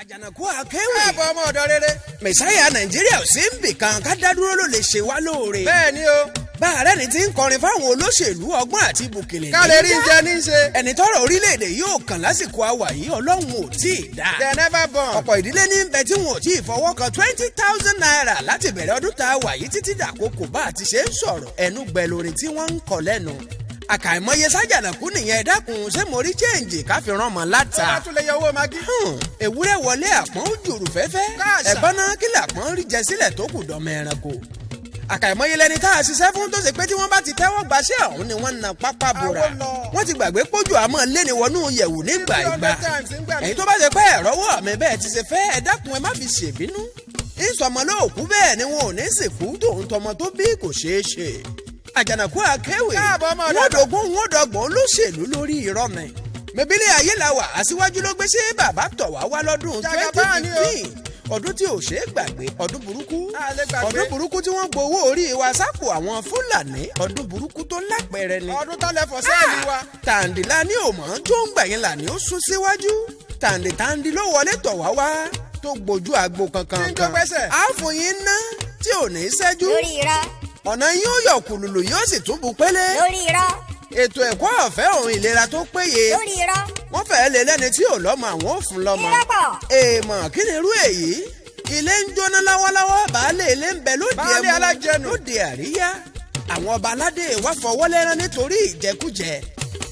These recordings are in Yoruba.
àjànàkú akéwì. káàbọ̀ ọmọ ọ̀dọ́ rere. mẹ̀sáyà nàìjíríà ò sí ń bì kan ká dá dúró ló lè ṣe wá lóore. bẹ́ẹ̀ ni o. bá ààrẹ ni ti ń kọrin fáwọn olóṣèlú ọgbọ́n àti bùkìlì. ká lè rí jẹ ní í ṣe. ẹni tọ́rọ̀ orílẹ̀-èdè yóò kàn lásìkò àwà yìí ọlọ́run ò tí ì dá. they never born. ọ̀pọ̀ ìdílé ní bẹ tí wọn ò tí ì fọwọ́ kan 20,000 naira láti bẹ̀rẹ̀ ọdún tá a wà yìí títí dàkókò bá a ti ṣe ń sọ̀rọ̀ ẹnu gbẹ lórin tí wọ́n ń kọ lẹ́nu. àkàìmọye sájànàkú nìyẹn dákun ṣé mo rí chẹ́ǹjì ká fi rán mọ́ láta. ó bá tún lè yọ owó magi. ewúrẹ́ wọlé àpọ́n ó jòrò fẹ́fẹ́. ẹ̀gbọ́n náà kí làpọ́n rí jẹ sílẹ̀ tó kù dọ́mọ ẹranko. àkàìmọye lẹni tá a ṣiṣẹ́ fún tó ṣe pé tí wọ́n bá ti tẹ́wọ́ gbaṣẹ́ ọ̀hún ni wọ́n na pápá bora. wọ́n ti gbàgbé pójú àmọ́ léni wọnú yẹ̀wù nígbà ìgbà. ẹ̀yin tó bá ṣe pé ẹ̀rọ́wọ́ mi bẹ́ẹ̀ ti ṣe fẹ́ ẹ dákun ẹ má fi ṣèbínú. ìsọmọ lóòkú bẹ́ẹ̀ ni wọn ò ní sìnkú tòun tọmọ tó bí kò ṣeé ṣe. àjànàkú akéwì wọ́n dògún wọ́n dọ̀gbọ́n olóṣèlú lórí irọ́ mi. mẹ̀bílẹ̀ ayé la wà aṣíwájú ló gbé sí bàbá tọ̀ wá lọ́dún 2015 ọdún tí ò ṣe é gbàgbé ọdún burúkú tí wọ́n gbowó orí wa sápò àwọn fúlàní ọdún burúkú tó lápẹẹrẹ ni. ọdún tó lẹ́fọ̀ sẹ́ẹ̀lì wa. tàǹdìlá ní òmò tó ń gbà yín là ní ó sún síwájú tàǹdì ló wọlé tọ̀ wá tó gbójú àgbo kankan kan àfòyín ná tí ò ní ṣẹ́jú lórí irọ́. ọ̀nà yín ó yọ kùlùlù yóò sì tún bu pélé. lórí irọ́. ètò ẹ̀kọ́ ọ̀fẹ́ òun ìlera tó péye. lórí irọ́. wọ́n fẹ́ẹ́ lé lẹ́ni tí ò lọ́mọ àwọn ò fún lọ́mọ. irọ́ pọ̀. èèmọ̀ kí ni irú èyí ilé ń jóná lọ́wọ́lọ́wọ́ baálé ilé ń bẹ lóde ẹmu lóde àríyá àwọn ọba aládé wá fọwọ́ lẹ́rán nítorí ìjẹkújẹ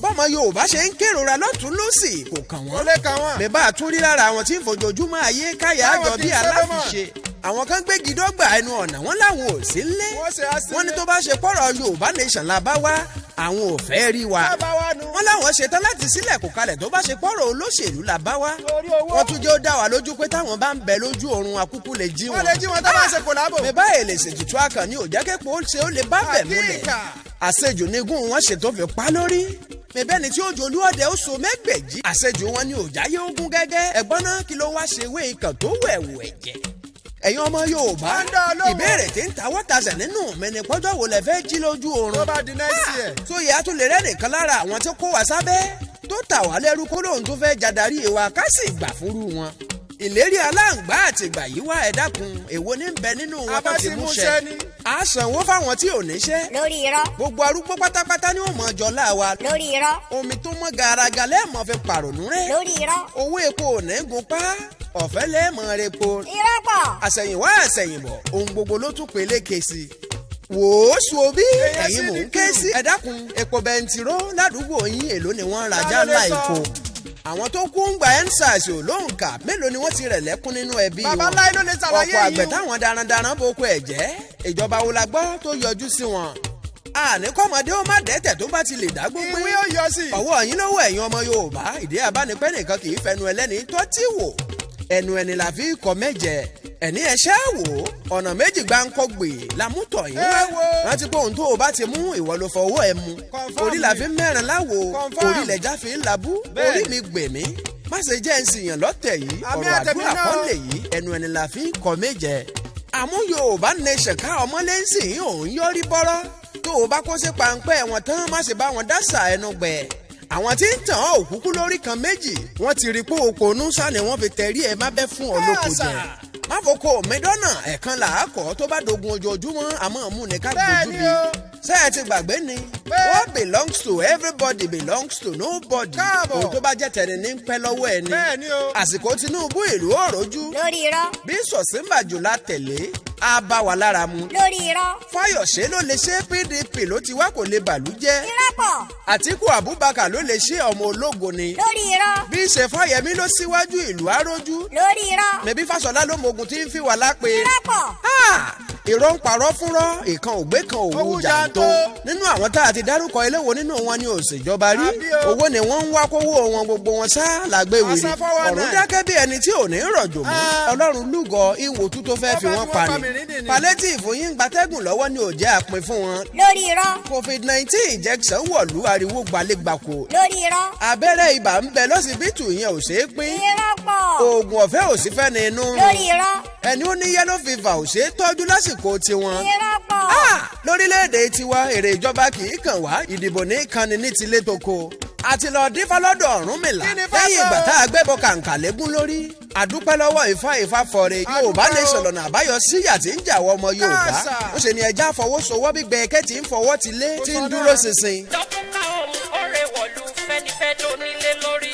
bọ́mọ yorùbá ṣe ń kérora lọ́tún lọ́sì kò kàn wọ́n. ó lè kàn wọ́n. bẹ́ẹ̀ bá a tún rí lára àwọn tí ń fojoojúmọ́ ayé káyà àjọ bíi aláfiṣe àwọn kan gbégi dọ́gba ẹnu ọ̀nà wọn làwọn ò sí lé wọn ní tó bá ṣe pọ̀rọ̀ yorùbá nation la bá wá àwọn ò fẹ́ rí wa wọn làwọn ṣetán láti sílẹ̀ kó kalẹ̀ tó bá ṣe pọ̀rọ̀ olóṣèlú la bá wá wọn tún jẹ́ ó dá wa lójú pé táwọn bá ń bẹ lójú oorun akúkú lè jí wọn. wọ́n lè jí wọn tó bá ṣe kòlábò. mi báyìí lè ṣètùtù akàn ní òjákẹ́pọ̀ ó ṣe ó lè bá bẹ̀ múlẹ̀ àṣejù nígún wọn ṣètò fi pa lórí mẹbẹ́ni tí ó jolú ọdẹ ó so mẹ́gbẹ̀jì àṣejù wọn ni òjá yóò gún gẹ́gẹ́ ẹ̀gbọ́n náà kí ló wá ṣe wé ikàn tó wẹ̀wù ẹ̀jẹ̀ ẹ̀yin ọmọ yorùbá ìbéèrè tí ń ta wọ́tàṣẹ̀ nínú mi ni pọ́jọ́ wo lẹ fẹ́ jí lójú oorun. tó bá di next year. tó yẹ a tún lè rẹ́ nìkan lára àwọn tó kó wa sábẹ́ tó tà wá lẹ́rú kó lóun tó fẹ́ jadarí wa ká sì gbà fúrú wọn. ìlérí aláǹgbá àtìgbà yìí wá ẹ dákun èwo ní bẹ nínú wọn tó ti mú ṣẹ. a sanwó fáwọn tí ò níṣẹ́. lórí irọ́. gbogbo arúgbó pátápátá ni ó mọ ọjọ́ láwa. lórí irọ́. omi tó mọ́ garaga lẹ́ẹ̀mọ́ fi pàrònú rẹ̀. lórí irọ́. owó epo ò ní gun pa ọ̀fẹ́ lẹ́ẹ̀mọ́ rẹ̀ po. irọ́ pọ̀. àṣẹ̀yìnwá àṣẹ̀yìnbọ̀ ohun gbogbo ló tún peléke sí i. wò ó so bí ẹ̀yin mò ń ké sí. ẹ dákun epo bẹntiró ládùúgbò yín èló ni wọ́n ń rajà ńlá epo. àwọn tó kú ń gba ẹ́ńsàsì ò lóhùn kà mélòó ni wọ́n ti rẹ̀ lẹ́kún nínú ẹbí wọn. babaláyé ló lè ṣàlàyé yìí. ọ̀pọ̀ àgbẹ̀ táwọn darandaran boko ẹ̀ jẹ́ ìjọba wo la gbọ́ tó yọjú sí wọn. àní kọ́mọdé ó má dẹ́tẹ̀ tó bá ti lè dá gbogbo. ìwé ó yọ sí. ọwọ́ yín lọ́wọ́ ẹ̀yin ọmọ yorùbá ìdí abánipẹ́ nìkan kì í fẹnu ẹlẹ́ni tọ́tí wò ẹnu ẹni la fi kọ mẹ́jẹ ẹni ẹṣẹ́ wò ọ̀nà méjì gbáǹkọ́ gbè lámútọ̀ yín wá rántí pé ohun tó o bá ti mú ìwọ ló fọwọ́ ẹ mu orí la fi ń mẹ́rin láwo orí lẹ́jà fi ń labú orí mi gbè mí má ṣe jẹ́ nsìyàn lọ́tẹ̀ yìí ọ̀rọ̀ àdúrà kọ́lé yìí ẹnu ẹni la fi kọ mẹ́jẹ. àmú yorùbá nation ká ọmọlé ń sìn òun yọrí bọ́rọ́ tó o bá kó sí pańpẹ́ wọn tán má ṣe bá wọn dásà ẹnu gbẹ àwọn tí ń tàn ọ́ òkúkú lórí kan méjì wọ́n ti rí pé òkòónú sani wọ́n fi tẹ̀rí ẹ̀ má bẹ́ fún ọ lóko jẹ má foko mẹ́dọ́nà ẹ̀kan làákọ̀ tó bá dogun ojoojúmọ́ àmọ́ mú ní ká gbójú bí ṣé ẹ ti gbàgbé ni what belongs to everybody belongs to nobody ohun tó bá jẹ́ tẹ̀lé ní pẹ́ lọ́wọ́ ẹ ni àsìkò Tinubu ìlú òròjú lórí irọ́. bí Sọ̀sínbàjò la tẹ̀lé á bá wa lára mu. lórí irọ́. Fáyọ̀ṣe ló lè ṣe PDP ló ti wá kò lè bàlú jẹ́. irọ́ pọ̀. Àtíkù Abubakar ló lè ṣe ọmọ ológo ni. lórí irọ́. bí ṣe Fáyẹmí ló síwájú ìlú arójú. lórí irọ́. mẹ̀bí Fáṣọlá ló mogun tí ń fi wà lápè. irọ́ pọ̀. ìrọ̀ ń parọ́ fúnrọ́ ìkan ògbé kan òwú jàǹtó. nínú àwọn tá a ti dárúkọ eléwo nínú wọn ni òṣèjọba rí. owó ni wọ́n ń wá kówó wọn gbogbo wọn sá làgbé wìrì. ọ̀run dákẹ́ bí ẹni tí ò ní rọ̀jò mọ́. Ọlọ́run lúgọ ìwòtú tó fẹ́ fi wọ́n pa ni. palliative yín gbatẹ́gùn lọ́wọ́ ni ò jẹ́ àpín fún wọn. lórí irọ́. COVID-19 injection wọ̀lú ariwo gbalẹ́gbàkó. lórí irọ́. abẹ́rẹ́ ibà ń bẹ lọ́sibítù yẹn ò ṣeé pín. irọ́ pọ̀. oògùn ọ̀fẹ́ ò sí fẹ́ ni inú. lórí irọ́. ẹni ó ní yellow fever ò ṣeé tọ́jú lásìkò tiwọn. irọ́ pọ̀. lórílẹ̀‐èdè tiwa èrè ìjọba kì í kàn wá ìdìbò ní ìkànnì ní tilé toko. àti lọ dífá lọ́dọ̀ Ọ̀rúnmìlà lẹ́yìn ìgbà tá a gbẹ́bọ kàǹkà légún lórí àdúpẹ́ lọ́wọ́ Ifá fọre Yorùbá lè sọ̀lọ̀nà àbáyọ síyà tí ń jàwọ́ ọmọ Yorùbá ó ṣe ni ẹja fọwọ́sowọ́ bí gbẹ̀kẹ́ tí ń fọwọ́ ti lé tí ń dúró ṣinṣin. dókítà ọ̀hún ọ̀rẹ́ wọ̀lú fẹ́nifẹ́ dónílé lórí.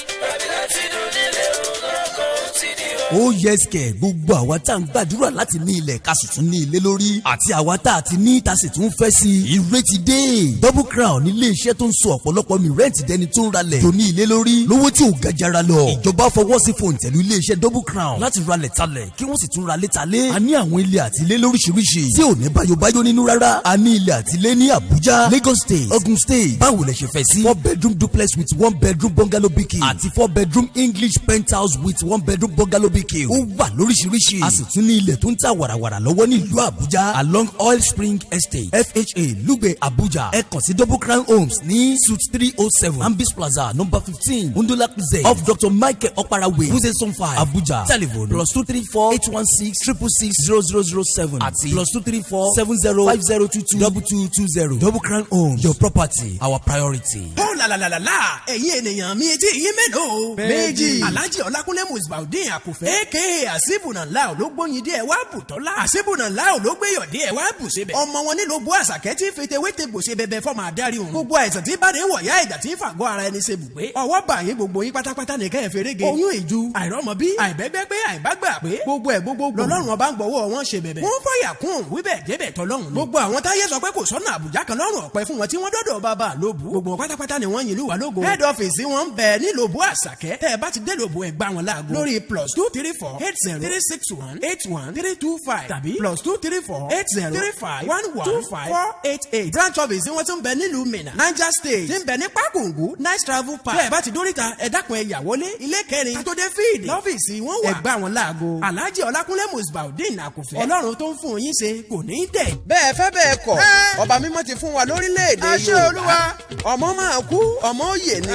ó yẹ́sìkẹ̀ gbogbo àwa tá à ń gbàdúrà láti ní ilẹ̀ ká sì tún ní ilé lórí àti àwa tá a ti ní ta sì tún fẹ́ sí i. ire ti dé Double Crown nílé iṣẹ́ tó ń so ọ̀pọ̀lọpọ̀ mi rẹ́ǹtì dẹni tó ń ralẹ̀ tó ní ilé lórí lówó tí ò ga jara lọ. ìjọba fọwọ́ sí fòǹtẹ̀lú ilé iṣẹ́ Double Crown láti ralẹ̀ talẹ̀ kí wọ́n sì tún ra létalé. a ní àwọn ilé àti ilé lóríṣiríṣi tí ò ní báyọ̀báyọ̀ nínú rárá. a ní ilé àti ilé ní Abuja, Lagos State, Ogun State. báwo lẹ ṣe fẹ́ sí. 4 bedroom duplex with 1 bedroom bungalow BK àti 4 bedroom English penthouse with 1 bedroom bungalow BK. ó wà lóríṣiríṣi. a sì tún ní ilẹ̀ tó ń ta wàràwàrà lọ́wọ́ ní ìlú Àbújá along Oil Spring Estate FHA Lugbe Abuja. ẹ kàn sí Double Crown Homes ní suite 307 Ambis Plaza number 15 Undulaku Z off Dr. Michael Okparawe Wuse 5 Abuja. Telephone +234 816 666 0007 àti +234 705022 2220. Double Crown Homes, your property, our priority. ó làlàlàlà ẹ̀yin ènìyàn mi etí yín mélòó. méjì. Alhaji Ọlákúnlé Musbaudeen Àkùfẹ́ aka Àsíbùnàlá ò ló gbóyin dé ẹ wá bùtọ́lá. Àsíbùnàlá ò ló gbéyọ̀ dé ẹ wá bùsẹ̀bẹ̀. ọmọ wọn nílò bó àṣàkẹ́ tí fetewéte gbòsè bẹbẹ fọmọ adarí òun. gbogbo àìsàn tí báde wọ̀yá ìjà tí fàgọ́ ara ẹni ṣe bùgbé. ọwọ́ bàyín gbogbo yín pátápátá nìkan ẹ̀ fèrègé. oyún ìju àìrọ́mọbí àìbẹ́gbẹ́ pé àìbágbà pé gbogbo ẹ̀ gbogbo lọ́lọ́run ọba ń gbọ́wọ́ wọn ṣe bẹ̀bẹ̀. wọ́n fọyà kún wíbẹ̀ débẹ̀ tọ́lọ́run. gbogbo àwọn táyé sọ pé kò sọ́nà Àbújá kan lọ́rùn ọ̀pẹ fún wọn tí wọ́n dọ́dọ̀ bàbá lóbu. gbogbo pátápátá ni wọ́n yin ìlú wa lógo. head office wọn ń bẹ ní Lóbù Àṣàkẹ́. tẹ́ ẹ bá ti dé Lóbù ẹ gbá wọn láago. lórí +234 80 361 81 325 tàbí +234 80 35 11 25 488. branch office wọn tún bẹ nílùú Minna Niger State tí ń bẹ ní Pákùngù Nice Travel Park. tẹ́ ẹ bá ti dóríta ẹ dákun ẹ yà wọlé ilé kẹrin àtòdé fíìdì lọ́fíìsì wọn wà. ẹ gbá wọn láago. Alhaji Ọlákúnlé Musbaudeen Àkùfẹ́. Ọlọ́run tó ń fún yín ṣe kò ní í dẹ̀. bẹ́ẹ̀ fẹ́ bẹ́ẹ̀ kọ̀ ọba mímọ́ ti fún wa lórílẹ̀‐èdè àṣẹ Olúwa. ọmọ máa kú ọmọ òye ni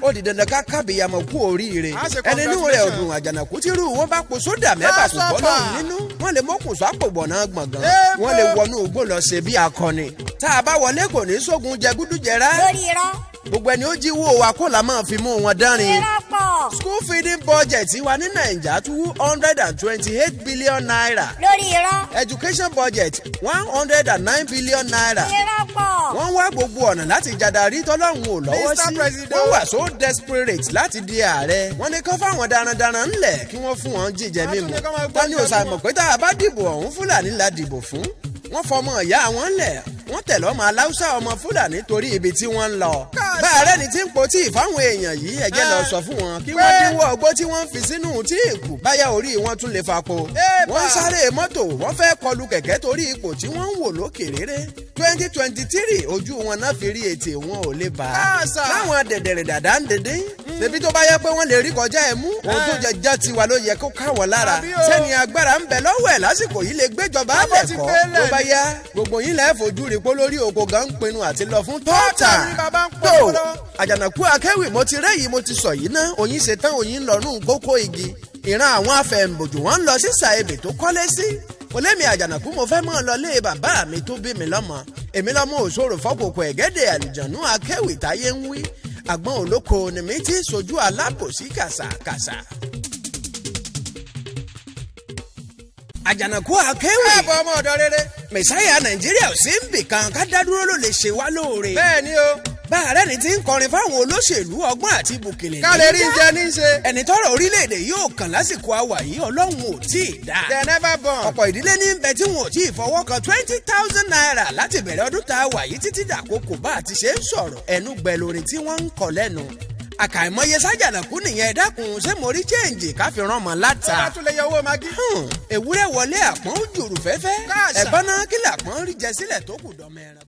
ó di dandan ká kábíyàmọ̀ kú oríire ẹni inú rẹ̀ ọdún àjànàkú tí irú wọn bá po sódà mẹ́fà kò bọ́ lọ́rùn nínú wọ́n lè mọ́kùn sápò gbọ̀nà gbọ̀ngàn wọ́n lè wọnú igbó lọ ṣe bí akọni tá a bá wọlé kò ní sógun jẹgúdújẹrá lórí irọ́. gbogbo ẹni ó jí wó wa kó la máa fi mú wọn dánrin. irọ́ pọ̀. school feeding budget wa ní Nàìjíríà 228 billion naira. lórí irọ́. education budget 109 billion naira. irọ́ pọ̀. wọ́n wá gbogbo ọ̀nà láti jàdàrí tọ́lọ́hún ò lọ́wọ́ Mr. sí. President. wọ́n wà so desperate láti di ààrẹ. wọ́n ní kán fáwọn darandaran ńlẹ̀ kí wọ́n fún wọn jíjẹ mímu. tún ní kán máa gbọ́ tani ò sàmọ̀ pé tá a bá dìbò ọ̀hún Fúlàní la dìbò fún. wọ́n fọmọ ìyá wọn lẹ̀ wọ́n tẹ̀lé ọmọ aláùsá ọmọ Fúlàní torí ibi tí wọ́n ń lọ. bá a rẹ́ni tí ń po tíì fáwọn èèyàn yìí ẹ̀jẹ̀ lọ sọ fún wọn kí wọ́n dínwó ọgbó tí wọ́n ń fi sínú tíì kù báyà orí wọn tún lè fapò. wọ́n ń sáré mọ́tò wọ́n fẹ́ kọlu kẹ̀kẹ́ torí ipò tí wọ́n ń wò lókè rere. 2023 ojú wọn náà fi rí ètè wọn ò lè bá a. láwọn dẹ̀dẹ̀rẹ̀ dàda ń dédé. ṣebí tó bá yẹ pé wọ́n lè rí kọjá ẹ̀ mú. ohun tó jẹjẹ tiwa ló yẹ kó káwọn lára. sẹ́ni agbára ń bẹ lọ́wọ́ ẹ̀ lásìkò yìí lè gbéjọba lẹ́kọ̀ọ́. tó bá yá gbogbo yín lẹ́ẹ̀ fojú rí pé lórí oko gan ń pinnu àti lọ fún tọ́ọ̀tà. tó àjànàkú akẹ́wì mo ti rẹ́yìí mo ti sọ yìí ná oyin ṣetán oyin lọ́nù kókó igi. ìran àwọn afẹ̀ǹbòjò wọn ń lọ sí sàebè tó kọ́lé sí. mo lémi àjànàkú mo fẹ́ mọ́ ọ lọ lé bàbá mi tó bí mi lọ́mọ. èmi lọ́mọ òṣòro fọ́kòkò ẹ̀gẹ́dẹ̀ àlùjànnú akẹ́wì táyé ń wí. àgbọn olóko ni mi ti sojú alábòsí kàṣàkàṣà. àjànàkú akẹ́wì. ẹ bọ ọmọ ọ̀dọ̀ rere. mẹ̀sáyà Nàìjíríà ò sí ń bì kan ká dá dúró ló lè ṣe wá lóore. bẹ́ẹ̀ ni o. bá ààrẹ ni ti ń kọrin fáwọn olóṣèlú ọgbọ́n àti bùkìlì. ká lè rí jẹ ní í ṣe. ẹni tọ́rọ̀ orílẹ̀-èdè yóò kàn lásìkò àwà yìí Ọlọ́run ò tí ì dá. they never born. ọ̀pọ̀ ìdílé ní bẹ tí wọn ò tí ì fọwọ́ kan 20,000 naira láti bẹ̀rẹ̀ ọdún tá a wà yìí títí dàkókò bá a ti ṣe ń sọ̀rọ̀ ẹnu gbẹ lórin tí wọ́n ń kọ lẹ́nu. àkàìmọye sájànàkú nìyẹn dákun ṣé mo rí chẹ́ǹjì ká fi rán mọ́ láta. ó bá tún lè yọ owó magi. ewúrẹ́ wọlé àpọ́n jòrò fẹ́fẹ́. ẹ̀gbọ́n náà kí làpọ́n rí jẹ sílẹ̀ tó kù dọ́mọ ẹran.